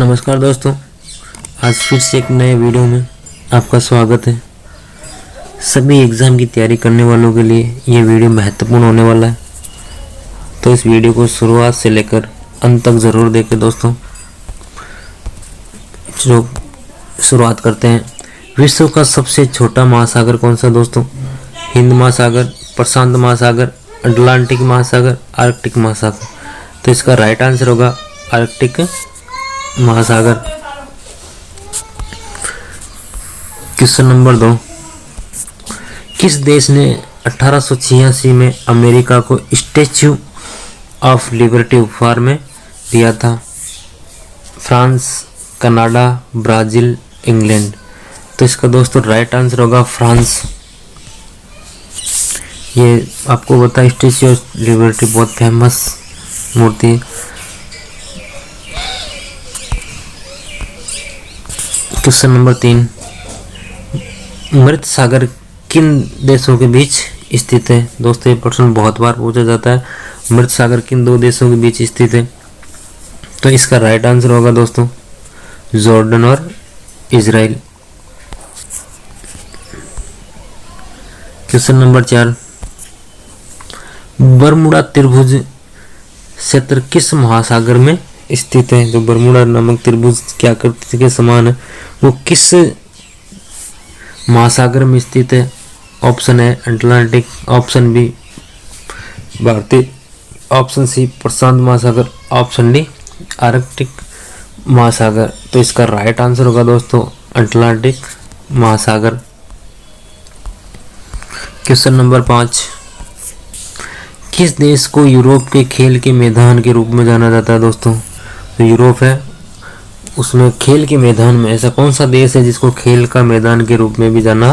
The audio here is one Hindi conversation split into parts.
नमस्कार दोस्तों, आज फिर से एक नए वीडियो में आपका स्वागत है। सभी एग्ज़ाम की तैयारी करने वालों के लिए ये वीडियो महत्वपूर्ण होने वाला है, तो इस वीडियो को शुरुआत से लेकर अंत तक ज़रूर देखें दोस्तों। जो शुरुआत करते हैं, विश्व का सबसे छोटा महासागर कौन सा दोस्तों? हिंद महासागर, प्रशांत महासागर, अटलांटिक महासागर, आर्कटिक महासागर। तो इसका राइट आंसर होगा आर्कटिक महासागर। क्वेश्चन नंबर 2, किस देश ने 1886 में अमेरिका को स्टैच्यू ऑफ लिबर्टी उपहार में दिया था? France, Canada, Brazil, England. तो इसका दोस्तों राइट आंसर होगा फ्रांस। ये आपको पता है स्टैच्यू ऑफ लिबर्टी बहुत फेमस मूर्ति है। क्वेश्चन नंबर 3, मृत सागर किन देशों के बीच स्थित है? दोस्तों ये प्रश्न बहुत बार पूछा जाता है, मृत सागर किन दो देशों के बीच स्थित है? तो इसका राइट आंसर होगा दोस्तों जॉर्डन और इजराइल। क्वेश्चन नंबर 4, बरमुडा त्रिभुज क्षेत्र किस महासागर में स्थित है? जो बरमुडा नामक त्रिभुज की आकृति के समान है, वो किस महासागर में स्थित है? ऑप्शन है अटलांटिक, ऑप्शन बी भारतीय, ऑप्शन सी प्रशांत महासागर, ऑप्शन डी आर्कटिक महासागर। तो इसका राइट आंसर होगा दोस्तों अटलांटिक महासागर। क्वेश्चन नंबर 5, किस देश को यूरोप के खेल के मैदान के रूप में जाना जाता है दोस्तों? तो यूरोप है, उसमें खेल के मैदान में ऐसा कौन सा देश है जिसको खेल का मैदान के रूप में भी जाना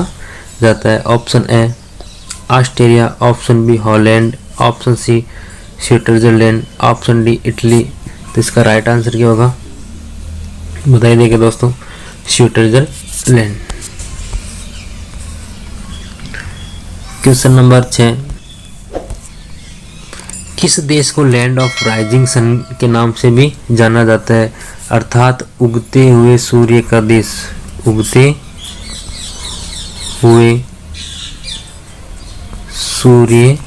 जाता है? Option A Australia, option B Holland, option C Switzerland, option D Italy. तो इसका राइट आंसर क्या होगा बताइए देखिए दोस्तों, स्विट्जरलैंड। क्वेश्चन नंबर 6, किस देश को लैंड ऑफ राइजिंग सन के नाम से भी जाना जाता है? अर्थात उगते हुए सूर्य का देश। उगते हुए सूर्य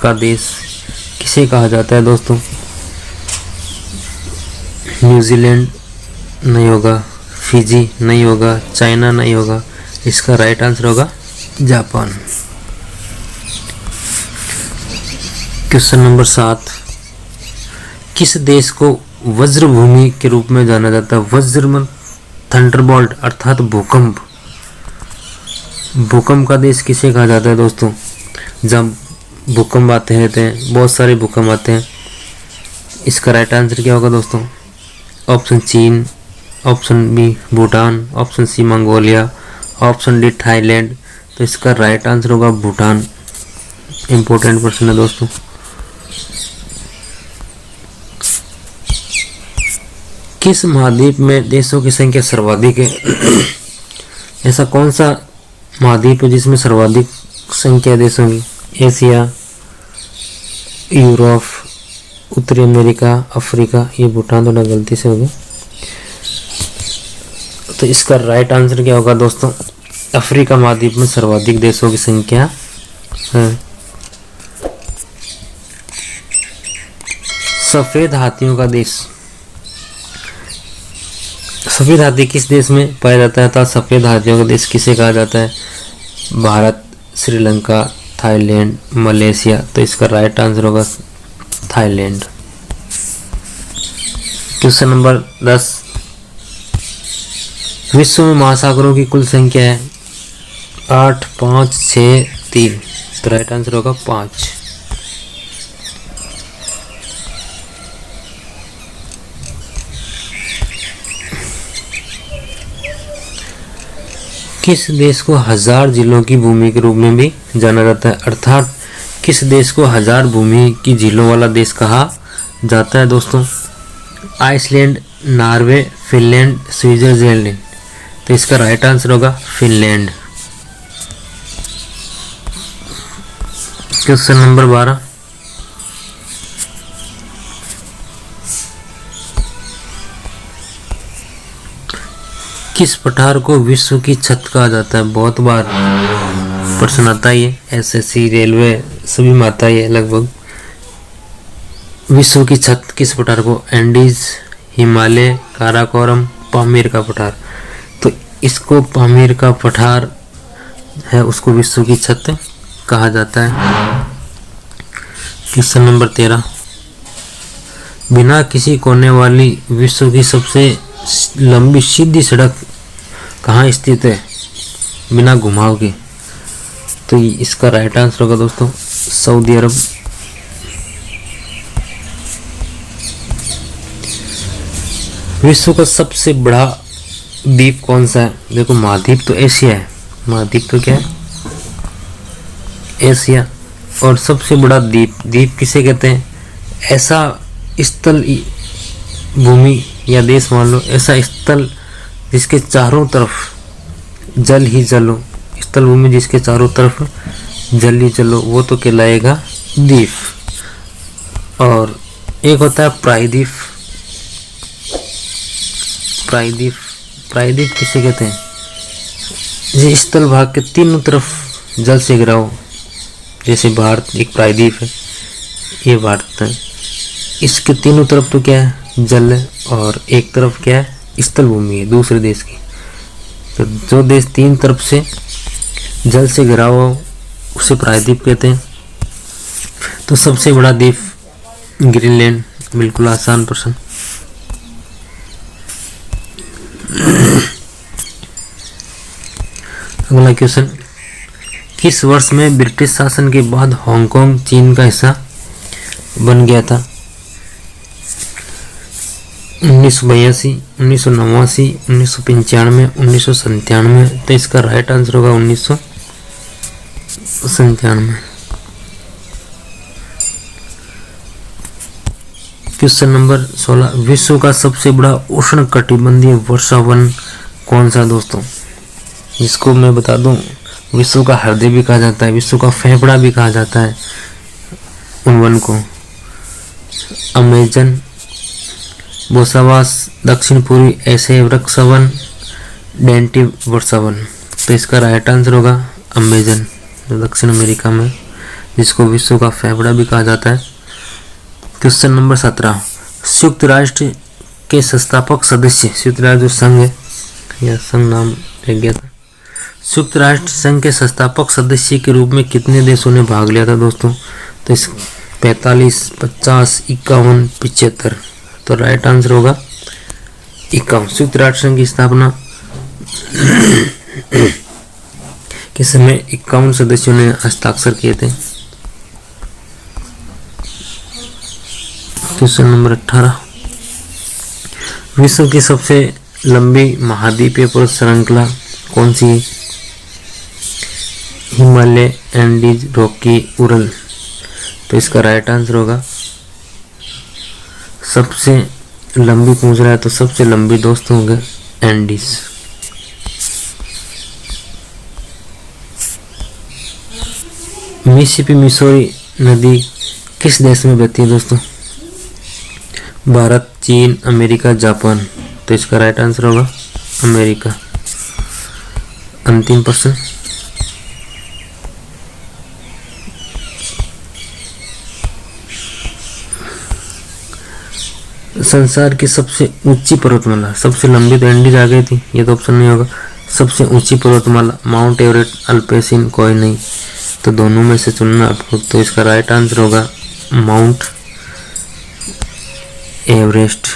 का देश किसे कहा जाता है दोस्तों? न्यूजीलैंड नहीं होगा, फिजी नहीं होगा, चाइना नहीं होगा, इसका राइट आंसर होगा जापान। क्वेश्चन नंबर 7, किस देश को वज्र भूमि के रूप में जाना जाता है? वज्र में थंडरबोल्ट अर्थात भूकंप। भूकंप का देश किसे कहा जाता है दोस्तों? जब भूकंप आते रहते हैं, बहुत सारे भूकंप आते हैं, इसका राइट आंसर क्या होगा दोस्तों? ऑप्शन चीन, option B Bhutan, option C Mongolia, option D Thailand. तो इसका राइट आंसर होगा भूटान। इंपॉर्टेंट प्रश्न है दोस्तों। किस महाद्वीप में देशों की संख्या सर्वाधिक है? ऐसा कौन सा महाद्वीप है जिसमें सर्वाधिक संख्या देशों की? एशिया, यूरोप, उत्तरी अमेरिका, अफ्रीका। ये भूटान थोड़ा गलती से हो गया, तो इसका राइट आंसर क्या होगा दोस्तों? अफ्रीका महाद्वीप में सर्वाधिक देशों की संख्या है। सफेद हाथियों का देश। सफेद हाथी किस देश में पाया जाता है? था सफेद हाथियों का देश किसे कहा जाता है? Bharat, Sri Lanka, Thailand, Malaysia. तो इसका राइट आंसर होगा थाईलैंड। क्वेश्चन नंबर 10, विश्व में महासागरों की कुल संख्या है 8, 5, 6, 3। तो राइट आंसर होगा 5। किस देश को 1000 जिलों की भूमि के रूप में भी जाना जाता है? अर्थात किस देश को 1000 भूमि की झीलों वाला देश कहा जाता है दोस्तों? Iceland, Norway, Finland, Switzerland. तो इसका राइट आंसर होगा फिनलैंड। क्वेश्चन नंबर 12, किस पठार को विश्व की छत कहा जाता है? बहुत बार प्रश्न आता है, ये एसएससी, रेलवे सभी में आता है लगभग। विश्व की छत किस पठार को? एंडीज, हिमालय, काराकोरम, पामीर का पठार। तो इसको पामीर का पठार है, उसको विश्व की छत कहा जाता है। क्वेश्चन नंबर 13, बिना किसी कोने वाली विश्व की सबसे लंबी सीधी सड़क कहाँ स्थित है बिना घुमाव के? तो इसका राइट आंसर होगा दोस्तों सऊदी अरब। विश्व का सबसे बड़ा द्वीप कौन सा है? देखो महाद्वीप तो एशिया है, महाद्वीप तो क्या है? एशिया। और सबसे बड़ा द्वीप किसे कहते हैं? ऐसा स्थल भूमि या देश मान लो, ऐसा स्थल जिसके चारों तरफ जल ही जल हो, स्थल भूमि जिसके चारों तरफ जल ही जल हो, वो तो कहलाएगा द्वीप। और एक होता है प्रायद्वीप। प्रायद्वीप किसे कहते हैं? ये स्थल भाग के तीनों तरफ जल से घिरा हो, जैसे भारत एक प्रायद्वीप है, ये भारत है, इसके तीनों तरफ तो क्या है? जल है, और एक तरफ क्या है? स्थल भूमि है दूसरे देश की। तो जो देश तीन तरफ से जल से घिरा हुआ उसे प्रायद्वीप कहते हैं। तो सबसे बड़ा द्वीप ग्रीनलैंड। बिल्कुल आसान प्रश्न। अगला क्वेश्चन, किस वर्ष में ब्रिटिश शासन के बाद हांगकांग चीन का हिस्सा बन गया था? 1982, 1989, 1995, 1997। तो इसका राइट आंसर होगा 1997। क्वेश्चन नंबर 16, विश्व का सबसे बड़ा उष्ण कटिबंधीय वर्षा वन कौन सा दोस्तों? जिसको मैं बता दूं विश्व का हृदय भी कहा जाता है, विश्व का फेफड़ा भी कहा जाता है उन वन को। अमेजन, बोसावास, दक्षिण पूर्वी एशियाई वृक्षवन, डेंटी वर्षावन। तो इसका राइट आंसर होगा अमेजन, जो दक्षिण अमेरिका में, जिसको विश्व का फेफड़ा भी कहा जाता है। क्वेश्चन नंबर 17, संयुक्त राष्ट्र के संस्थापक सदस्य, संयुक्त राष्ट्र जो संघ है या संघ नाम रह गया था, संयुक्त राष्ट्र संघ के संस्थापक सदस्य के रूप में कितने देशों ने भाग लिया था दोस्तों? तो इस 45, 50, 51, 75। तो राइट आंसर होगा 51। संयुक्त राष्ट्र संघ की स्थापना के समय 51 सदस्यों ने हस्ताक्षर किए थे। क्वेश्चन नंबर 18, विश्व की सबसे लंबी महाद्वीपीय पर्वत श्रृंखला कौन सी है? Himalaya, Andes, Rocky, Ural. तो इसका राइट आंसर होगा सबसे लंबी पूछ रहा है तो सबसे लंबी दोस्त होंगे एंडीज। मिसिसिपी मिसौरी नदी किस देश में बहती है दोस्तों? भारत, चीन, अमेरिका, जापान। तो इसका राइट आंसर होगा अमेरिका। अंतिम प्रश्न, संसार की सबसे ऊंची पर्वतमाला, सबसे लंबी तो एंडीज आ गई थी, ये तो ऑप्शन नहीं होगा। सबसे ऊंची पर्वतमाला माउंट एवरेस्ट, अल्पेसिन, कोई नहीं, तो दोनों में से चुनना आपको। तो इसका राइट आंसर होगा माउंट एवरेस्ट।